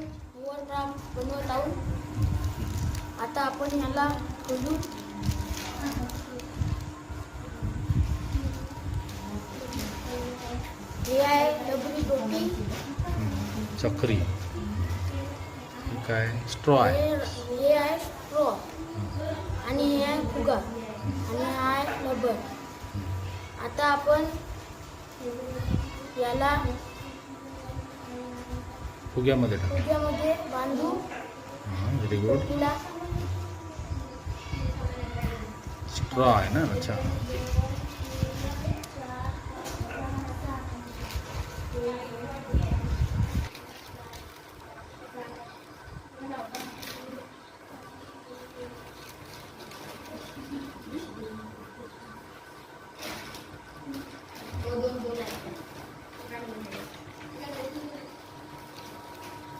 Overdraft बनवत आहोत. आता आपण ह्याला खोलू. हे आहे डबरी टोपी. चक्री. काय स्ट्रॉ आहे. हे आहे स्ट्रॉ आणि हे आहे फुगा आणि हा आहे रबर. आता आपण याला फुग्यामध्ये टाक. फुग्यामध्ये बांधू. Very good. टोपीला स्ट्रॉ आहे ना. अच्छा.